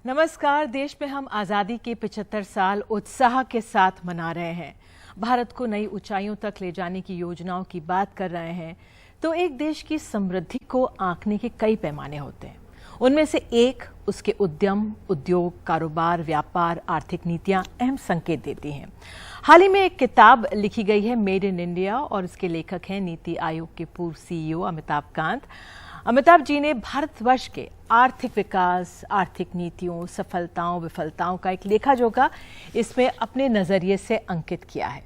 नमस्कार। देश में हम आज़ादी के 75 साल उत्साह के साथ मना रहे हैं। भारत को नई ऊंचाइयों तक ले जाने की योजनाओं की बात कर रहे हैं। तो एक देश की समृद्धि को आंकने के कई पैमाने होते हैं। उनमें से एक उसके उद्यम, उद्योग, कारोबार, व्यापार, आर्थिक नीतियां अहम संकेत देती हैं। हाल ही में एक किताब लिखी गई है मेड इन इंडिया और इसके लेखक हैं नीति आयोग के पूर्व सीईओ अमिताभ कांत। अमिताभ जी ने भारतवर्ष के आर्थिक विकास, आर्थिक नीतियों, सफलताओं, विफलताओं का एक लेखा जोखा इसमें अपने नजरिए से अंकित किया है।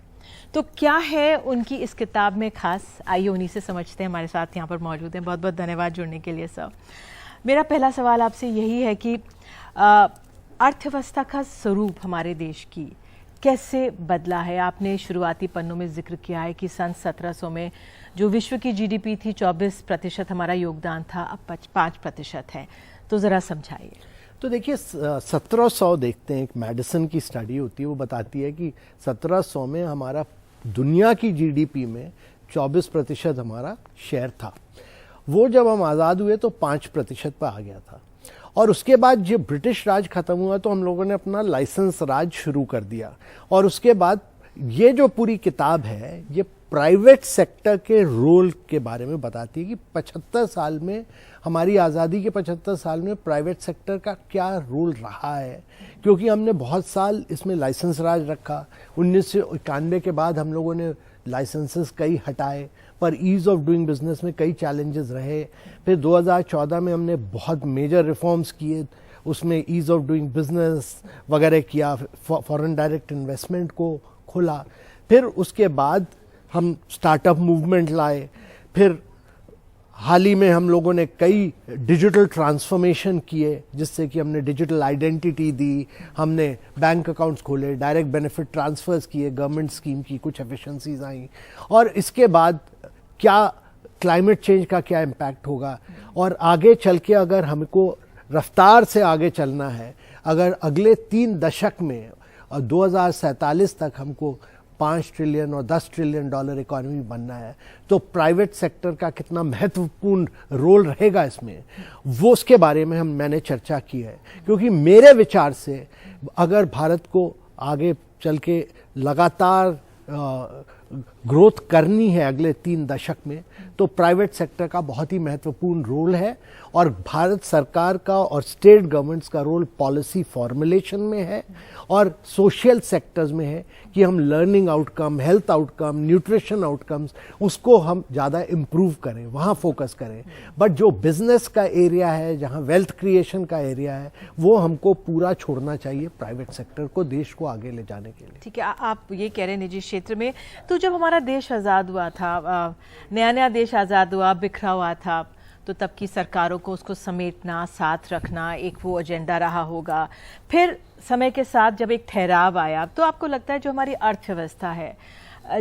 तो क्या है उनकी इस किताब में खास, आइए उन्हीं से समझते हैं। हमारे साथ यहाँ पर मौजूद हैं। बहुत बहुत धन्यवाद जुड़ने के लिए सर। मेरा पहला सवाल आपसे यही है कि अर्थव्यवस्था का स्वरूप हमारे देश की कैसे बदला है। आपने शुरुआती पन्नों में जिक्र किया है कि सन 1700 में जो विश्व की जीडीपी थी 24% हमारा योगदान था, अब 5% है। तो ज़रा समझाइए। तो देखिए 1700 देखते हैं, एक मेडिसन की स्टडी होती है, वो बताती है कि 1700 में हमारा दुनिया की जीडीपी में 24% हमारा शेयर था। वो जब हम आज़ाद हुए तो 5% पर आ गया था। और उसके बाद जब ब्रिटिश राज खत्म हुआ तो हम लोगों ने अपना लाइसेंस राज शुरू कर दिया। और उसके बाद ये जो पूरी किताब है ये प्राइवेट सेक्टर के रोल के बारे में बताती है कि 75 साल में, हमारी आज़ादी के 75 साल में प्राइवेट सेक्टर का क्या रोल रहा है। क्योंकि हमने बहुत साल इसमें लाइसेंस राज रखा। 1991 के बाद हम लोगों ने लाइसेंसेस कई हटाए, पर ईज ऑफ डूइंग बिजनेस में कई चैलेंजेस रहे। फिर 2014 में हमने बहुत मेजर रिफॉर्म्स किए, उसमें ईज ऑफ डूइंग बिजनेस वगैरह किया, फॉरेन डायरेक्ट इन्वेस्टमेंट को खोला। फिर उसके बाद हम स्टार्टअप मूवमेंट लाए। फिर हाल ही में हम लोगों ने कई डिजिटल ट्रांसफॉर्मेशन किए, जिससे कि हमने डिजिटल आइडेंटिटी दी, हमने बैंक अकाउंट्स खोले, डायरेक्ट बेनिफिट ट्रांसफर्स किए, गवर्नमेंट स्कीम की कुछ एफिशिएंसीज आई। और इसके बाद क्या क्लाइमेट चेंज का क्या इम्पैक्ट होगा, और आगे चल के अगर हमको रफ्तार से आगे चलना है, अगर अगले 3 दशक में और 2047 तक हमको 5 ट्रिलियन और 10 ट्रिलियन डॉलर इकोनॉमी बनना है, तो प्राइवेट सेक्टर का कितना महत्वपूर्ण रोल रहेगा इसमें, वो उसके बारे में मैंने चर्चा की है। क्योंकि मेरे विचार से अगर भारत को आगे चल के लगातार ग्रोथ करनी है अगले 3 दशक में, तो प्राइवेट सेक्टर का बहुत ही महत्वपूर्ण रोल है। और भारत सरकार का और स्टेट गवर्नमेंट्स का रोल पॉलिसी फॉर्मुलेशन में है और सोशल सेक्टर्स में है कि हम learning outcome, health outcome, nutrition outcomes, उसको हम ज़्यादा इम्प्रूव करें, वहाँ फोकस करें। बट जो बिजनेस का एरिया है, जहाँ वेल्थ क्रिएशन का एरिया है, वो हमको पूरा छोड़ना चाहिए प्राइवेट सेक्टर को, देश को आगे ले जाने के लिए। ठीक है, आप ये कह रहे हैं निजी क्षेत्र में। तो जब हमारा देश आज़ाद हुआ था, नया नया देश आज़ाद हुआ, बिखरा हुआ था, तो तब की सरकारों को उसको समेटना, साथ रखना, एक वो एजेंडा रहा होगा। फिर समय के साथ जब एक ठहराव आया, तो आपको लगता है जो हमारी अर्थव्यवस्था है,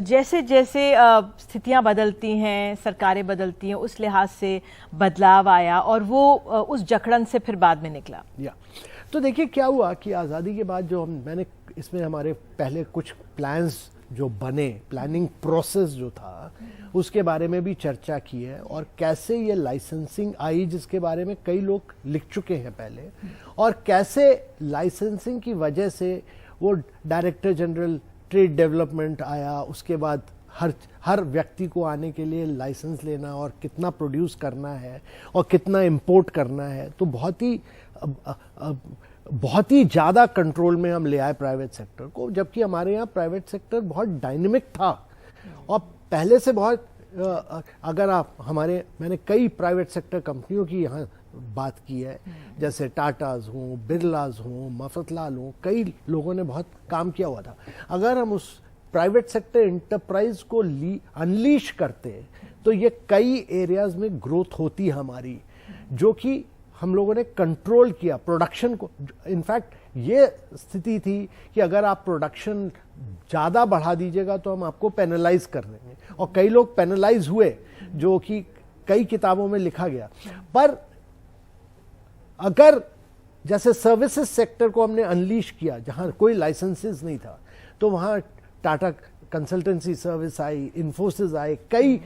जैसे जैसे स्थितियां बदलती हैं, सरकारें बदलती हैं, उस लिहाज से बदलाव आया और वो उस जकड़न से फिर बाद में निकला। तो देखिए क्या हुआ कि आज़ादी के बाद जो मैंने इसमें हमारे पहले कुछ प्लान्स जो बने, प्लानिंग प्रोसेस जो था, उसके बारे में भी चर्चा की है। और कैसे ये लाइसेंसिंग आई, जिसके बारे में कई लोग लिख चुके हैं पहले, और कैसे लाइसेंसिंग की वजह से वो डायरेक्टर जनरल ट्रेड डेवलपमेंट आया। उसके बाद हर व्यक्ति को आने के लिए लाइसेंस लेना और कितना प्रोड्यूस करना है और कितना इंपोर्ट करना है, तो बहुत ही ज़्यादा कंट्रोल में हम ले आए प्राइवेट सेक्टर को। जबकि हमारे यहाँ प्राइवेट सेक्टर बहुत डायनेमिक था और पहले से बहुत, अगर आप मैंने कई प्राइवेट सेक्टर कंपनियों की यहाँ बात की है, जैसे टाटाज हों, बिरलाज हों, मफतलाल हों, कई लोगों ने बहुत काम किया हुआ था। अगर हम उस प्राइवेट सेक्टर इंटरप्राइज को अनलीश करते तो ये कई एरियाज में ग्रोथ होती हमारी, जो कि हम लोगों ने कंट्रोल किया प्रोडक्शन को। इनफैक्ट ये स्थिति थी कि अगर आप प्रोडक्शन ज़्यादा बढ़ा दीजिएगा तो हम आपको पेनलाइज कर देंगे, और कई लोग पेनलाइज हुए, जो कि कई किताबों में लिखा गया। पर अगर जैसे सर्विसेज सेक्टर को हमने अनलीश किया, जहाँ कोई लाइसेंसेस नहीं था, तो वहाँ टाटा कंसल्टेंसी सर्विस आई, इन्फोसिस आए, कई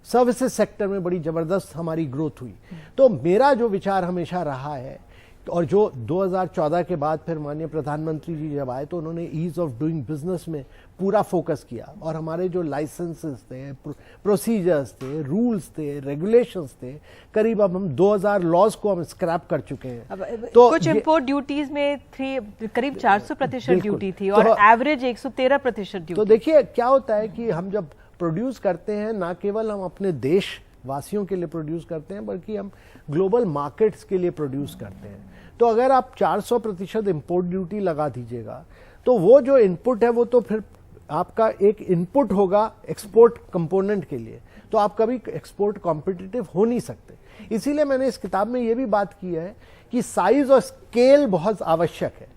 सर्विसेज सेक्टर में बड़ी ज़बरदस्त हमारी ग्रोथ हुई। तो मेरा जो विचार हमेशा रहा है और जो 2014 के बाद फिर माननीय प्रधानमंत्री जी जब आए तो उन्होंने ईज ऑफ डूइंग बिजनेस में पूरा फोकस किया और हमारे जो लाइसेंसेस थे, प्रोसीजर्स थे, रूल्स थे, रेगुलेशंस थे, करीब अब हम 2000 लॉज को हम स्क्रैप कर चुके हैं। तो कुछ इंपोर्ट ड्यूटीज में करीब 400% ड्यूटी थी और एवरेज 113% ड्यूटी। तो देखिए क्या होता है कि हम जब प्रोड्यूस करते हैं, ना केवल हम अपने देश वासियों के लिए प्रोड्यूस करते हैं बल्कि हम ग्लोबल मार्केट्स के लिए प्रोड्यूस करते हैं। तो अगर आप 400% इंपोर्ट ड्यूटी लगा दीजिएगा तो वो जो इनपुट है वो तो फिर आपका एक इनपुट होगा एक्सपोर्ट कंपोनेंट के लिए, तो आप कभी एक्सपोर्ट कॉम्पिटिटिव हो नहीं सकते। इसीलिए मैंने इस किताब में ये भी बात की है कि साइज और स्केल बहुत आवश्यक है,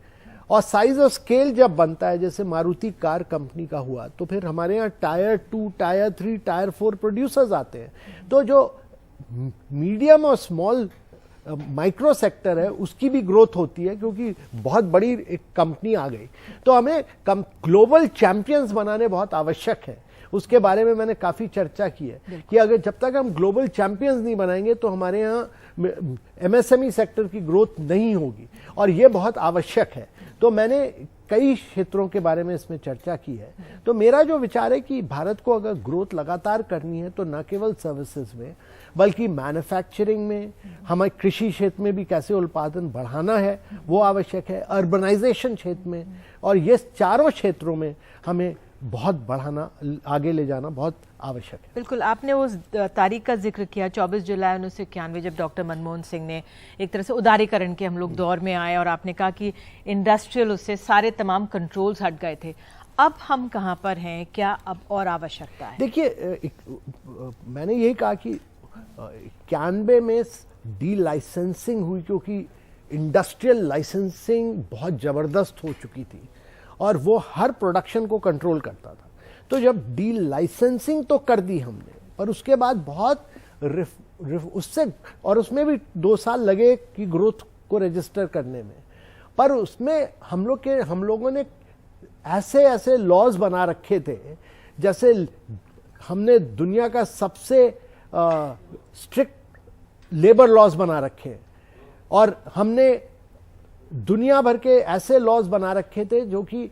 और साइज और स्केल जब बनता है, जैसे मारुति कार कंपनी का हुआ, तो फिर हमारे यहाँ टायर 2, टायर 3, टायर 4 प्रोड्यूसर्स आते हैं। तो जो मीडियम और स्मॉल माइक्रो सेक्टर है उसकी भी ग्रोथ होती है क्योंकि बहुत बड़ी एक कंपनी आ गई। तो हमें ग्लोबल चैंपियंस बनाने बहुत आवश्यक है। उसके बारे में मैंने काफी चर्चा की है कि अगर जब तक हम ग्लोबल चैंपियंस नहीं बनाएंगे तो हमारे यहाँ एमएसएमई सेक्टर की ग्रोथ नहीं होगी, और ये बहुत आवश्यक है। तो मैंने कई क्षेत्रों के बारे में इसमें चर्चा की है। तो मेरा जो विचार है कि भारत को अगर ग्रोथ लगातार करनी है तो न केवल सर्विसेज में बल्कि मैन्युफैक्चरिंग में, हमें कृषि क्षेत्र में भी कैसे उत्पादन बढ़ाना है वो आवश्यक है, अर्बनाइजेशन क्षेत्र में, और ये चारों क्षेत्रों में हमें बहुत बढ़ाना, आगे ले जाना बहुत आवश्यक है। बिल्कुल, आपने उस तारीख का जिक्र किया 24 जुलाई 1991 जब डॉक्टर मनमोहन सिंह ने एक तरह से उदारीकरण के हम लोग दौर में आए, और आपने कहा कि इंडस्ट्रियल उससे सारे तमाम कंट्रोल्स हट गए थे। अब हम कहाँ पर हैं, क्या अब और आवश्यकता है? देखिए, मैंने यही कहा कि 91 में डी लाइसेंसिंग हुई क्योंकि इंडस्ट्रियल लाइसेंसिंग बहुत जबरदस्त हो चुकी थी और वो हर प्रोडक्शन को कंट्रोल करता था। तो जब डी लाइसेंसिंग तो कर दी हमने, पर उसके बाद बहुत उससे, और उसमें भी 2 साल लगे कि ग्रोथ को रजिस्टर करने में, पर उसमें हम लोगों ने ऐसे लॉज बना रखे थे, जैसे हमने दुनिया का सबसे स्ट्रिक्ट लेबर लॉज बना रखे, और हमने दुनिया भर के ऐसे लॉज बना रखे थे जो कि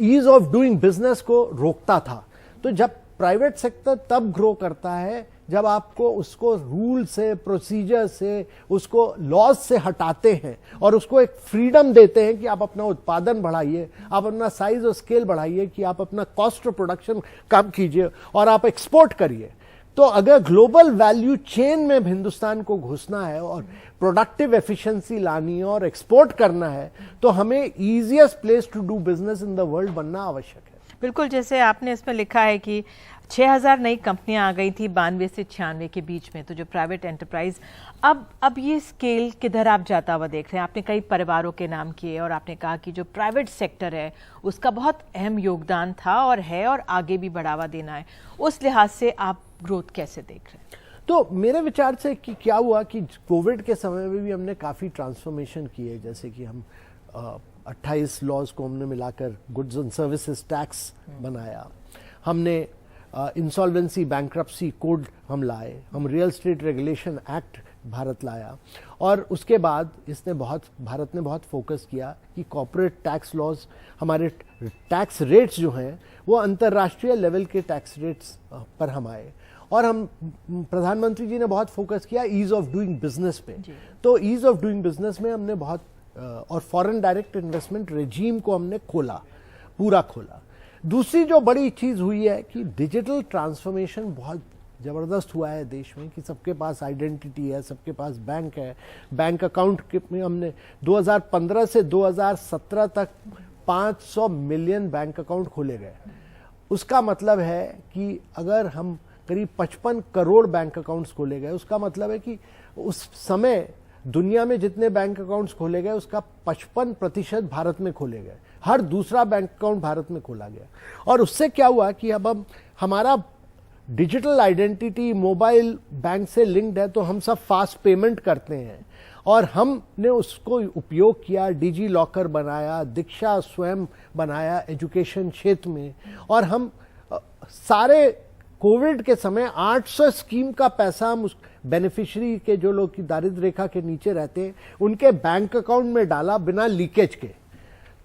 ईज ऑफ डूइंग बिजनेस को रोकता था। तो जब प्राइवेट सेक्टर तब ग्रो करता है जब आपको उसको रूल से, प्रोसीजर से, उसको लॉज से हटाते हैं और उसको एक फ्रीडम देते हैं कि आप अपना उत्पादन बढ़ाइए, आप अपना साइज और स्केल बढ़ाइए, कि आप अपना कॉस्ट ऑफ प्रोडक्शन कम कीजिए और आप एक्सपोर्ट करिए। तो अगर ग्लोबल वैल्यू चेन में हिंदुस्तान को घुसना है और प्रोडक्टिव एफिशिएंसी लानी है और एक्सपोर्ट करना है तो हमें easiest place to do business in the world बनना आवश्यक है। बिल्कुल, जैसे आपने इसमें लिखा है कि 6000 नई कंपनियां आ गई थी 92 से 96 के बीच में, तो जो प्राइवेट एंटरप्राइज, अब ये स्केल किधर आप जाता हुआ देख रहे हैं? आपने कई परिवारों के नाम किए और आपने कहा कि जो प्राइवेट सेक्टर है उसका बहुत अहम योगदान था और है, और आगे भी बढ़ावा देना है। उस लिहाज से आप ग्रोथ कैसे देख रहे हैं? तो मेरे विचार से कि क्या हुआ कि कोविड के समय में भी हमने काफ़ी ट्रांसफॉर्मेशन किए, जैसे कि हम 28 लॉज को हमने मिलाकर गुड्स एंड सर्विसेज टैक्स बनाया, हमने इंसॉल्वेंसी बैंक्रप्सी कोड हम लाए, हम real estate regulation act Bharat लाया, और उसके बाद भारत ने बहुत फोकस किया कि कॉर्पोरेट टैक्स लॉज, हमारे टैक्स रेट्स जो हैं वो अंतर्राष्ट्रीय लेवल के टैक्स रेट्स पर हम आए, और हम प्रधानमंत्री जी ने बहुत फोकस किया ईज ऑफ डूइंग बिजनेस पे। तो ईज ऑफ डूइंग बिजनेस में हमने बहुत, और फॉरेन डायरेक्ट इन्वेस्टमेंट रेजीम को हमने पूरा खोला। दूसरी जो बड़ी चीज हुई है कि डिजिटल ट्रांसफॉर्मेशन बहुत जबरदस्त हुआ है देश में, कि सबके पास आइडेंटिटी है, सबके पास बैंक है, बैंक अकाउंट में हमने 2015 से 2017 तक 500 मिलियन बैंक अकाउंट खोले गए। उसका मतलब है कि अगर हम करीब 55 करोड़ बैंक अकाउंट्स खोले गए, उसका मतलब है कि उस समय दुनिया में जितने बैंक अकाउंट्स खोले गए उसका 55% भारत में खोले गए, हर दूसरा बैंक अकाउंट भारत में खोला गया। और उससे क्या हुआ कि अब हम, हमारा डिजिटल आइडेंटिटी मोबाइल बैंक से लिंक्ड है, तो हम सब फास्ट पेमेंट करते हैं, और हमने उसको उपयोग किया, डिजी लॉकर बनाया, दीक्षा स्वयं बनाया एजुकेशन क्षेत्र में, और हम सारे कोविड के समय 800 स्कीम का पैसा हम बेनिफिशियरी के जो लोग की दारिद्र्य रेखा के नीचे रहते हैं उनके बैंक अकाउंट में डाला बिना लीकेज के।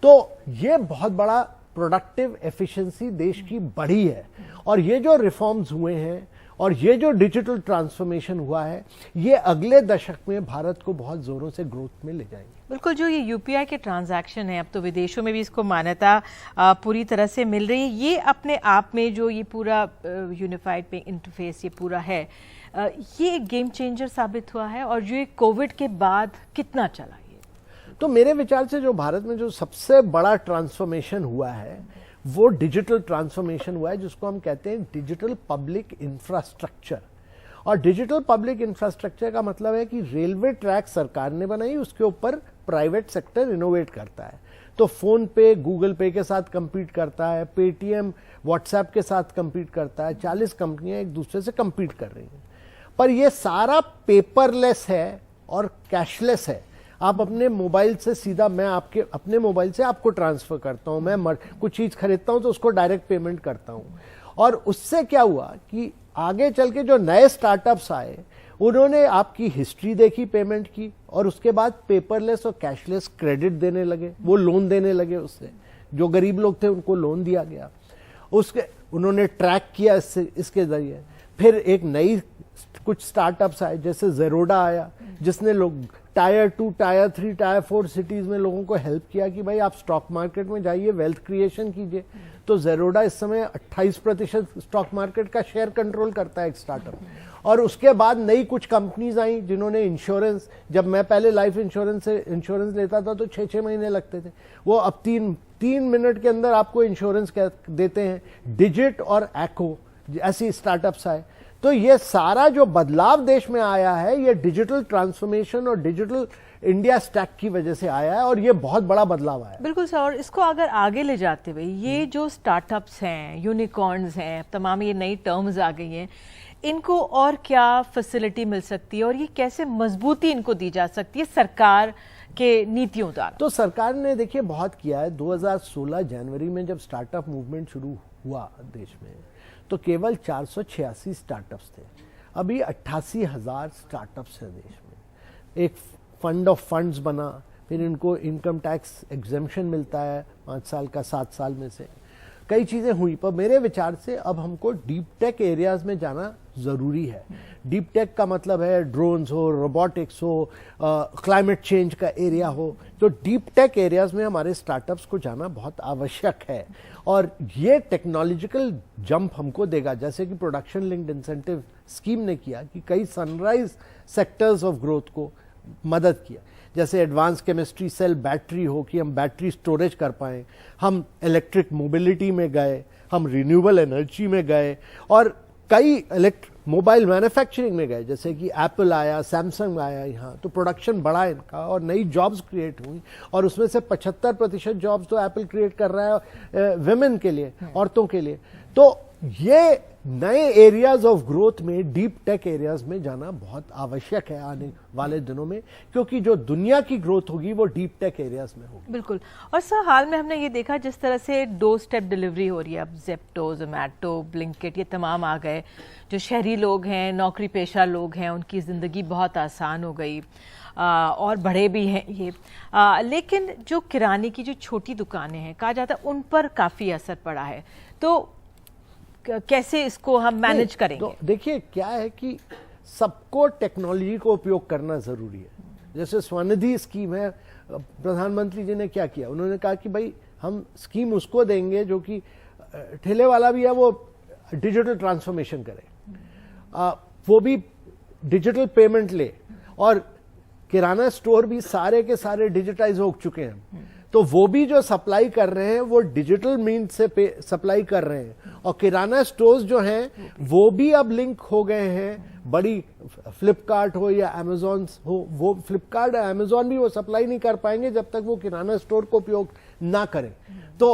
तो ये बहुत बड़ा प्रोडक्टिव एफिशिएंसी देश की बढ़ी है। और ये जो रिफॉर्म्स हुए हैं और ये जो डिजिटल ट्रांसफॉर्मेशन हुआ है, ये अगले दशक में भारत को बहुत जोरों से ग्रोथ में ले जाएंगे। बिल्कुल, जो ये यूपीआई के ट्रांजैक्शन है, अब तो विदेशों में भी इसको मान्यता पूरी तरह से मिल रही है। ये अपने आप में जो ये पूरा यूनिफाइड पे इंटरफेस ये पूरा है, ये एक गेम चेंजर साबित हुआ है। और ये कोविड के बाद कितना चला ये? तो मेरे विचार से जो भारत में जो सबसे बड़ा ट्रांसफॉर्मेशन हुआ है वो डिजिटल ट्रांसफॉर्मेशन हुआ है, जिसको हम कहते हैं डिजिटल पब्लिक इंफ्रास्ट्रक्चर। और डिजिटल पब्लिक इंफ्रास्ट्रक्चर का मतलब है कि रेलवे ट्रैक सरकार ने बनाई, उसके ऊपर प्राइवेट सेक्टर इनोवेट करता है। तो फोन पे गूगल पे के साथ compete करता है, पेटीएम व्हाट्सएप के साथ compete करता है, 40 कंपनियां एक दूसरे से compete कर रही हैं। पर यह सारा पेपरलेस है और कैशलेस है। आप अपने मोबाइल से सीधा, मैं आपके अपने मोबाइल से आपको ट्रांसफर करता हूं, मैं कुछ चीज खरीदता हूं तो उसको डायरेक्ट पेमेंट करता हूं। और उससे क्या हुआ कि आगे चल के जो नए स्टार्टअप्स आए उन्होंने आपकी हिस्ट्री देखी पेमेंट की, और उसके बाद पेपरलेस और कैशलेस क्रेडिट देने लगे, वो लोन देने लगे। उससे जो गरीब लोग थे उनको लोन दिया गया, उसके उन्होंने ट्रैक किया इसके जरिए। फिर एक नई कुछ स्टार्टअप्स आए, जैसे जेरोडा आया, जिसने लोग टायर 2, टायर 3, टायर 4 सिटीज में लोगों को हेल्प किया कि भाई आप स्टॉक मार्केट में जाइए, वेल्थ क्रिएशन कीजिए। तो जेरोडा इस समय 28% स्टॉक मार्केट का शेयर कंट्रोल करता है, एक स्टार्टअप। और उसके बाद नई कुछ कंपनीज आई जिन्होंने इंश्योरेंस, जब मैं पहले लाइफ इंश्योरेंस से इंश्योरेंस लेता था तो 6-6 महीने लगते थे, वो अब 3 मिनट के अंदर आपको इंश्योरेंस देते हैं। डिजिट और एको ऐसी स्टार्टअप्स आए। तो ये सारा जो बदलाव देश में आया है, ये डिजिटल ट्रांसफॉर्मेशन और डिजिटल इंडिया स्टैक की वजह से आया है, और ये बहुत बड़ा बदलाव आया है। बिल्कुल सर। और इसको अगर आगे ले जाते हुए, ये जो स्टार्टअप्स हैं, यूनिकॉर्न्स हैं, तमाम ये नई टर्म्स आ गई हैं, इनको और क्या फैसिलिटी मिल सकती है और ये कैसे मजबूती इनको दी जा सकती है सरकार के नीतियों द्वारा? तो सरकार ने देखिए बहुत किया है। 2016 जनवरी में जब स्टार्टअप मूवमेंट शुरू हुआ देश में, तो केवल 486 स्टार्टअप्स थे। अभी 88,000 स्टार्टअप्स हैं देश में। एक फंड ऑफ फंड्स बना, फिर इनको इनकम टैक्स एग्जेम्पशन मिलता है 5 साल का, 7 साल में से कई चीजें हुई। पर मेरे विचार से अब हमको डीप टेक एरियाज में जाना जरूरी है। डीप टेक का मतलब है ड्रोन्स हो, रोबोटिक्स हो, क्लाइमेट चेंज का एरिया हो। तो डीप टेक एरियाज में हमारे स्टार्टअप्स को जाना बहुत आवश्यक है, और ये टेक्नोलॉजिकल जंप हमको देगा, जैसे कि प्रोडक्शन लिंक्ड इंसेंटिव स्कीम ने किया कि कई सनराइज सेक्टर्स ऑफ ग्रोथ को मदद किया। जैसे एडवांस केमिस्ट्री सेल बैटरी हो कि हम बैटरी स्टोरेज कर पाएं, हम इलेक्ट्रिक मोबिलिटी में गए, हम रिन्यूएबल एनर्जी में गए, और कई मोबाइल मैन्युफैक्चरिंग में गए, जैसे कि एप्पल आया, सैमसंग आया यहाँ। तो प्रोडक्शन बढ़ा इनका और नई जॉब्स क्रिएट हुई, और उसमें से 75% जॉब्स तो एप्पल क्रिएट कर रहा है विमेन के लिए, औरतों के लिए। तो ये नए एरियाज ऑफ ग्रोथ में, डीप टेक एरियाज में जाना बहुत आवश्यक है आने वाले दिनों में, क्योंकि जो दुनिया की ग्रोथ होगी वो डीप टेक एरियाज में होगी। बिल्कुल। और सर, हाल में हमने ये देखा जिस तरह से 2 स्टेप डिलीवरी हो रही है, अब जेप्टो, जोमैटो, ब्लिंकिट, ये तमाम आ गए। जो शहरी लोग हैं, नौकरी पेशा लोग हैं, उनकी ज़िंदगी बहुत आसान हो गई, और बड़े भी हैं ये। लेकिन जो किराने की जो छोटी दुकानें हैं, कहा जाता है उन पर काफ़ी असर पड़ा है। तो कैसे इसको हम मैनेज करेंगे? तो देखिए क्या है कि सबको टेक्नोलॉजी को उपयोग करना जरूरी है। जैसे स्वनिधि स्कीम है, प्रधानमंत्री जी ने क्या किया, उन्होंने कहा कि भाई हम स्कीम उसको देंगे जो कि ठेले वाला भी है वो डिजिटल ट्रांसफॉर्मेशन करे, वो भी डिजिटल पेमेंट ले, और किराना स्टोर भी सारे के सारे डिजिटाइज हो चुके हैं। तो वो भी जो सप्लाई कर रहे हैं वो डिजिटल मीन से सप्लाई कर रहे हैं, और किराना स्टोर्स जो हैं वो भी अब लिंक हो गए हैं। बड़ी फ्लिपकार्ट हो या अमेजॉन हो, वो फ्लिपकार्ट अमेजॉन भी वो सप्लाई नहीं कर पाएंगे जब तक वो किराना स्टोर को उपयोग ना करें। तो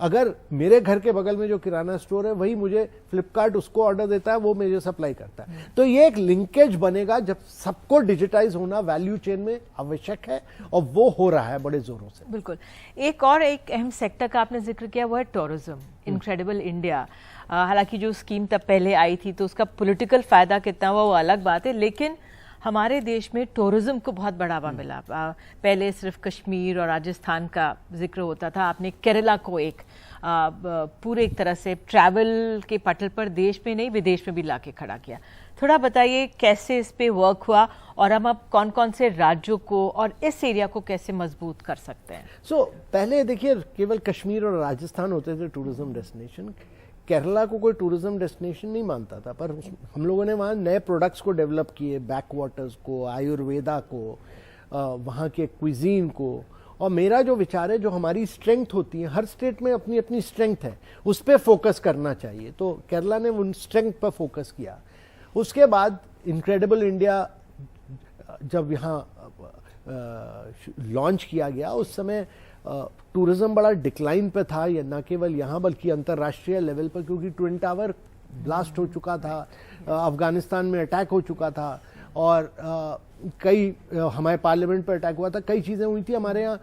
अगर मेरे घर के बगल में जो किराना स्टोर है वही मुझे फ्लिपकार्ट उसको ऑर्डर देता है, वो मुझे सप्लाई करता है। तो ये एक लिंकेज बनेगा जब सबको डिजिटाइज होना वैल्यू चेन में आवश्यक है, और वो हो रहा है बड़े जोरों से। बिल्कुल। एक अहम सेक्टर का आपने जिक्र किया, वो है टूरिज्म, इनक्रेडिबल इंडिया। हालांकि जो स्कीम तब पहले आई थी तो उसका पॉलिटिकल फायदा कितना हुआ वो अलग बात है, लेकिन हमारे देश में टूरिज्म को बहुत बढ़ावा मिला। पहले सिर्फ कश्मीर और राजस्थान का जिक्र होता था, आपने केरला को एक पूरे एक तरह से ट्रैवल के पटल पर देश में नहीं विदेश में भी लाके खड़ा किया। थोड़ा बताइए कैसे इस पे वर्क हुआ और हम अब कौन कौन से राज्यों को और इस एरिया को कैसे मजबूत कर सकते हैं। पहले देखिए केवल कश्मीर और राजस्थान होते थे टूरिज्म डेस्टिनेशन, केरला को कोई टूरिज्म डेस्टिनेशन नहीं मानता था, पर हम लोगों ने वहाँ नए प्रोडक्ट्स को डेवलप किए, बैक वाटर्स को, आयुर्वेदा को, वहाँ के क्विजीन को। और मेरा जो विचार है, जो हमारी स्ट्रेंथ होती है, हर स्टेट में अपनी अपनी स्ट्रेंथ है, उस पर फोकस करना चाहिए। तो केरला ने उन स्ट्रेंथ पर फोकस किया। उसके बाद इनक्रेडिबल इंडिया जब यहाँ लॉन्च किया गया, उस समय टूरिज्म बड़ा डिक्लाइन पे था, या न केवल यहाँ बल्कि अंतर्राष्ट्रीय लेवल पर, क्योंकि ट्विन टावर ब्लास्ट हो चुका था, अफगानिस्तान में अटैक हो चुका था, और कई हमारे पार्लियामेंट पर अटैक हुआ था, कई चीज़ें हुई थी। हमारे यहाँ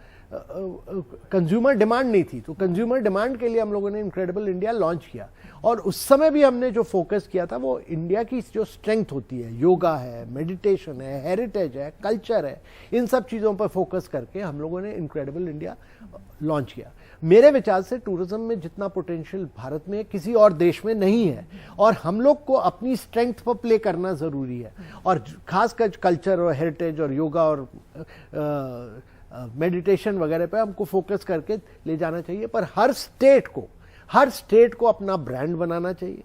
कंज्यूमर डिमांड नहीं थी, तो कंज्यूमर डिमांड के लिए हम लोगों ने इनक्रेडिबल इंडिया लॉन्च किया। और उस समय भी हमने जो फोकस किया था वो इंडिया की जो स्ट्रेंथ होती है, योगा है, मेडिटेशन है, हेरिटेज है, कल्चर है, इन सब चीज़ों पर फोकस करके हम लोगों ने इनक्रेडिबल इंडिया लॉन्च किया। मेरे विचार से टूरिज्म में जितना पोटेंशियल भारत में किसी और देश में नहीं है, और हम लोग को अपनी स्ट्रेंथ पर प्ले करना ज़रूरी है, और खासकर कल्चर और हेरिटेज और योगा और मेडिटेशन वगैरह पे हमको फोकस करके ले जाना चाहिए। पर हर स्टेट को अपना ब्रांड बनाना चाहिए,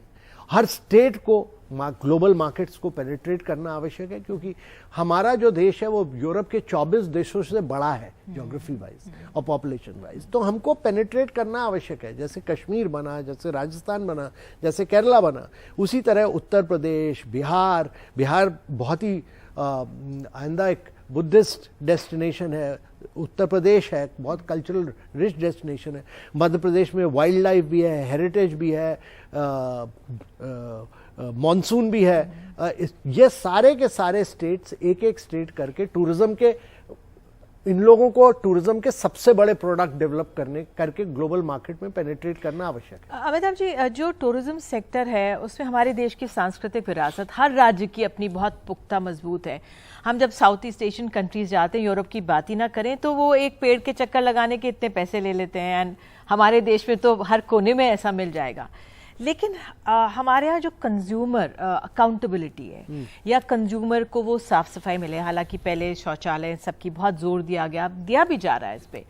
हर स्टेट को ग्लोबल मार्केट्स को पेनिट्रेट करना आवश्यक है, क्योंकि हमारा जो देश है वो यूरोप के 24 देशों से बड़ा है ज्योग्राफी वाइज और पॉपुलेशन वाइज। तो हमको पेनिट्रेट करना आवश्यक है। जैसे कश्मीर बना, जैसे राजस्थान बना, जैसे केरला बना, उसी तरह उत्तर प्रदेश, बिहार बहुत ही आइंदा एक बुद्धिस्ट डेस्टिनेशन है, उत्तर प्रदेश है बहुत कल्चरल रिच डेस्टिनेशन है, मध्य प्रदेश में वाइल्ड लाइफ भी है, हेरिटेज भी है, मॉनसून भी है। ये सारे के सारे स्टेट्स एक एक स्टेट करके टूरिज्म के, इन लोगों को टूरिज्म के सबसे बड़े प्रोडक्ट डेवलप करके ग्लोबल मार्केट में पेनिट्रेट करना आवश्यक है। अमिताभ जी, जो टूरिज्म सेक्टर है उसमें हमारे देश की सांस्कृतिक विरासत हर राज्य की अपनी बहुत पुख्ता मजबूत है। हम जब साउथ ईस्ट एशियन कंट्रीज जाते हैं, यूरोप की बात ही ना करें, तो वो एक पेड़ के चक्कर लगाने के इतने पैसे ले लेते हैं, एंड हमारे देश में तो हर कोने में ऐसा मिल जाएगा। लेकिन हमारे यहाँ जो कंज्यूमर अकाउंटेबिलिटी है, या कंज्यूमर को वो साफ सफाई मिले, हालांकि पहले शौचालय सबकी बहुत जोर दिया भी जा रहा है इस पे,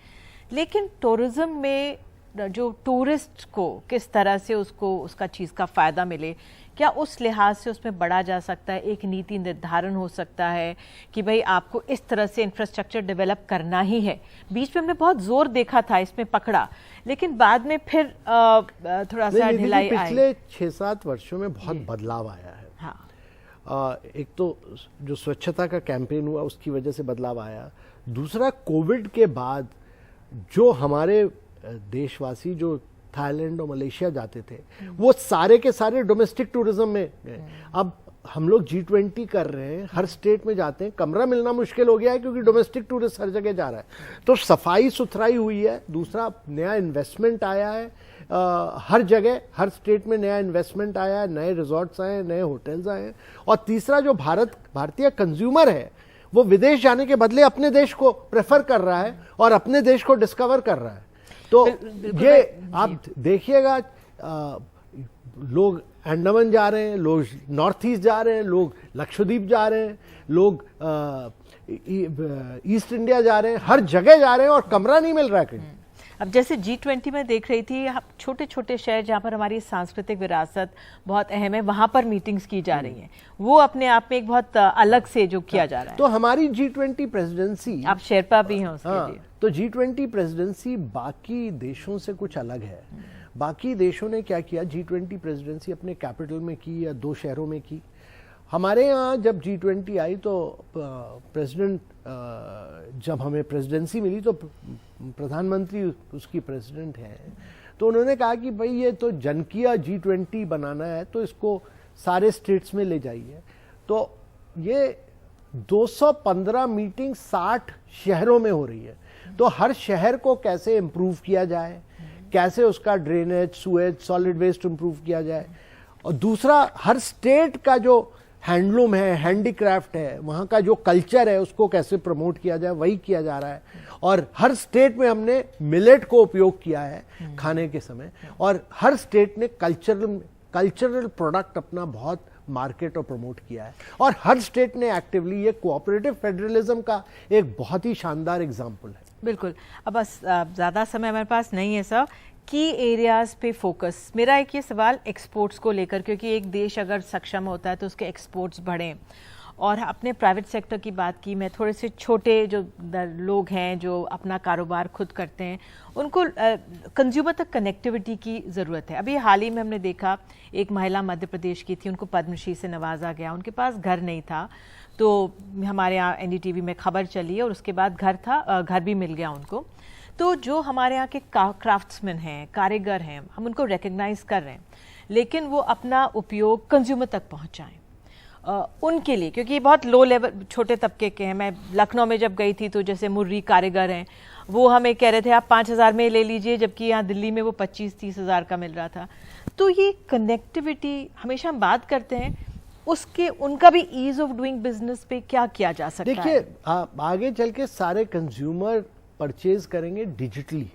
लेकिन टूरिज्म में जो टूरिस्ट को किस तरह से उसको उसका चीज़ का फ़ायदा मिले, क्या उस लिहाज से उसमें बढ़ा जा सकता है? एक नीति निर्धारण हो सकता है कि भाई आपको इस तरह से इंफ्रास्ट्रक्चर डेवलप करना ही है। बीच में हमने बहुत जोर देखा था, इसमें पकड़ा, लेकिन बाद में फिर थोड़ा सा ढिलाई आई। पिछले 6-7 वर्षों में बहुत बदलाव आया है। हाँ। एक तो जो स्वच्छता का कैंपेन हुआ उसकी वजह से बदलाव आया, दूसरा कोविड के बाद जो हमारे देशवासी जो थाईलैंड और मलेशिया जाते थे, वो सारे के सारे डोमेस्टिक टूरिज्म में गए। अब हम लोग G20 कर रहे हैं, हर स्टेट में जाते हैं, कमरा मिलना मुश्किल हो गया है क्योंकि डोमेस्टिक टूरिस्ट हर जगह जा रहा है। तो सफाई सुथराई हुई है, दूसरा नया इन्वेस्टमेंट आया है, हर जगह हर स्टेट में नया इन्वेस्टमेंट आया है, नए रिजॉर्ट्स आए हैं, नए होटल्स आए हैं। और तीसरा जो भारतीय कंज्यूमर है वो विदेश जाने के बदले अपने देश को प्रेफर कर रहा है और अपने देश को डिस्कवर कर रहा है। तो ये आप देखिएगा, लोग अंडमान जा रहे हैं, लोग नॉर्थ ईस्ट जा रहे हैं, लोग लक्षद्वीप जा रहे हैं, लोग ईस्ट इंडिया जा रहे हैं, हर जगह जा रहे हैं और कमरा नहीं मिल रहा है कहीं। अब जैसे G20 में देख रही थी, छोटे छोटे शहर जहाँ पर हमारी सांस्कृतिक विरासत बहुत अहम है, वहां पर मीटिंग्स की जा रही हैं, वो अपने आप में एक बहुत अलग से जो किया जा रहा है। तो हमारी G20 प्रेसिडेंसी, आप शेरपा भी हैं उसके लिए, तो G20 प्रेसिडेंसी बाकी देशों से कुछ अलग है। बाकी देशों ने क्या किया, G20 प्रेसिडेंसी अपने कैपिटल में की या 2 शहरों में की। हमारे यहाँ जब G20 आई तो प्रेसिडेंट, जब हमें प्रेसिडेंसी मिली तो प्रधानमंत्री उसकी प्रेसिडेंट है, तो उन्होंने कहा कि भाई ये तो जनकीय G20 बनाना है, तो इसको सारे स्टेट्स में ले जाइए। तो ये 215 मीटिंग 60 शहरों में हो रही है। तो हर शहर को कैसे इम्प्रूव किया जाए, कैसे उसका drainage, sewage, solid waste improve किया जाए, और दूसरा हर स्टेट का जो हैंडलूम है, हैंडीक्राफ्ट है, वहाँ का जो कल्चर है उसको कैसे प्रमोट किया जाए, वही किया जा रहा है। और हर स्टेट में हमने मिलेट को उपयोग किया है खाने के समय, और हर स्टेट ने कल्चरल प्रोडक्ट अपना बहुत मार्केट और प्रमोट किया है, और हर स्टेट ने एक्टिवली, ये कोऑपरेटिव फेडरलिज्म का एक बहुत ही शानदार एग्जाम्पल है। बिल्कुल। अब बस ज़्यादा समय हमारे पास नहीं है सर, की एरियाज पे फोकस। मेरा एक ये सवाल एक्सपोर्ट्स को लेकर, क्योंकि एक देश अगर सक्षम होता है तो उसके एक्सपोर्ट्स बढ़ें। और अपने प्राइवेट सेक्टर की बात की, मैं थोड़े से छोटे जो लोग हैं जो अपना कारोबार खुद करते हैं, उनको कंज्यूमर तक कनेक्टिविटी की ज़रूरत है। अभी हाल ही में हमने देखा, एक महिला मध्य प्रदेश की थी, उनको पद्मश्री से नवाजा गया, उनके पास घर नहीं था, तो हमारे यहाँ NDTV में खबर चली और उसके बाद घर भी मिल गया उनको। तो जो हमारे यहाँ के क्राफ्ट्समैन हैं, कारीगर हैं, हम उनको रिकग्नाइज कर रहे हैं, लेकिन वो अपना उपयोग कंज्यूमर तक पहुँचाएँ उनके लिए, क्योंकि ये बहुत लो लेवल छोटे तबके के हैं। मैं लखनऊ में जब गई थी तो जैसे मुर्री कारीगर हैं, वो हमें कह रहे थे आप 5,000 में ले लीजिए, जबकि यहाँ दिल्ली में वो 25-30 हज़ार का मिल रहा था। तो ये कनेक्टिविटी हमेशा हम बात करते हैं, उसके उनका भी ईज ऑफ डूइंग बिजनेस पे क्या किया जा सकता है? देखिए, आगे चल के सारे कंज्यूमर परचेज करेंगे डिजिटली।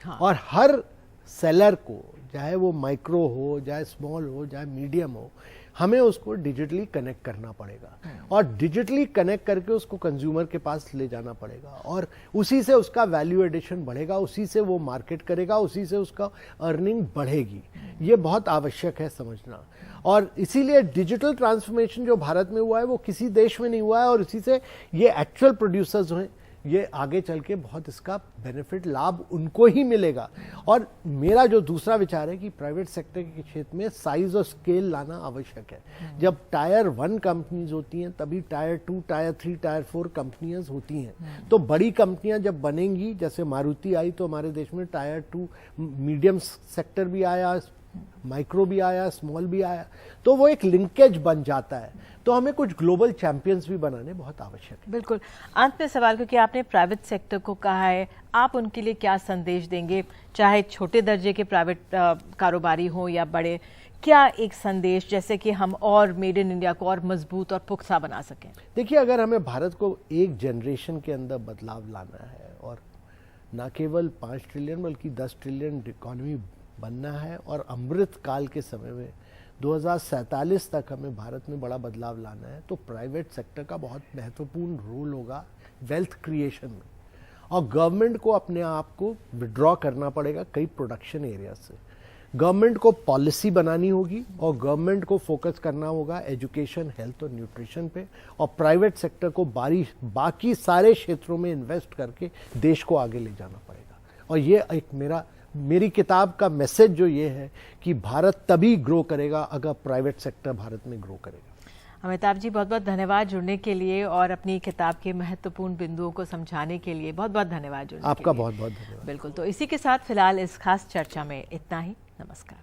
हाँ। और हर सेलर को, चाहे वो माइक्रो हो, चाहे स्मॉल हो, चाहे मीडियम हो, हमें उसको डिजिटली कनेक्ट करना पड़ेगा, और डिजिटली कनेक्ट करके उसको कंज्यूमर के पास ले जाना पड़ेगा, और उसी से उसका वैल्यू एडिशन बढ़ेगा, उसी से वो मार्केट करेगा, उसी से उसका अर्निंग बढ़ेगी। ये बहुत आवश्यक है समझना। और इसीलिए डिजिटल ट्रांसफॉर्मेशन जो भारत में हुआ है वो किसी देश में नहीं हुआ है, और इसी से ये एक्चुअल प्रोड्यूसर्स हैं, ये आगे चल के बहुत इसका बेनिफिट, लाभ उनको ही मिलेगा। और मेरा जो दूसरा विचार है कि प्राइवेट सेक्टर के क्षेत्र में साइज और स्केल लाना आवश्यक है। जब टायर 1 कंपनीज होती हैं, तभी टायर 2, टायर 3, टायर 4 कंपनियां होती हैं। तो बड़ी कंपनियां जब बनेंगी, जैसे मारुति आई तो हमारे देश में टायर 2 मीडियम सेक्टर भी आया, माइक्रो भी आया, स्मॉल भी आया, तो वो एक लिंकेज बन जाता है। तो हमें कुछ ग्लोबल चैंपियंस भी बनाने बहुत आवश्यक है। बिल्कुल। अंत में सवाल, क्योंकि आपने प्राइवेट सेक्टर को कहा है, आप उनके लिए क्या संदेश देंगे, चाहे छोटे दर्जे के प्राइवेट कारोबारी हो या बड़े? क्या एक संदेश, जैसे कि हम और मेड इन इंडिया को और मजबूत और पुख्ता बना सकें? देखिए, अगर हमें भारत को एक जनरेशन के अंदर बदलाव लाना है, और न केवल 5 ट्रिलियन बल्कि 10 ट्रिलियन इकॉनमी बनना है, और अमृत काल के समय में 2047 तक हमें भारत में बड़ा बदलाव लाना है, तो प्राइवेट सेक्टर का बहुत महत्वपूर्ण रोल होगा वेल्थ क्रिएशन में। और गवर्नमेंट को अपने आप को विड्रॉ करना पड़ेगा कई प्रोडक्शन एरिया से। गवर्नमेंट को पॉलिसी बनानी होगी, और गवर्नमेंट को फोकस करना होगा एजुकेशन, हेल्थ और न्यूट्रिशन पे, और प्राइवेट सेक्टर को बाकी सारे क्षेत्रों में इन्वेस्ट करके देश को आगे ले जाना पड़ेगा। और ये एक मेरी किताब का मैसेज जो ये है कि भारत तभी ग्रो करेगा अगर प्राइवेट सेक्टर भारत में ग्रो करेगा। अमिताभ जी, बहुत बहुत धन्यवाद जुड़ने के लिए, और अपनी किताब के महत्वपूर्ण बिंदुओं को समझाने के लिए बहुत बहुत धन्यवाद जुड़ने आपका के लिए। बहुत बहुत धन्यवाद। बिल्कुल। तो इसी के साथ फिलहाल इस खास चर्चा में इतना ही। नमस्कार।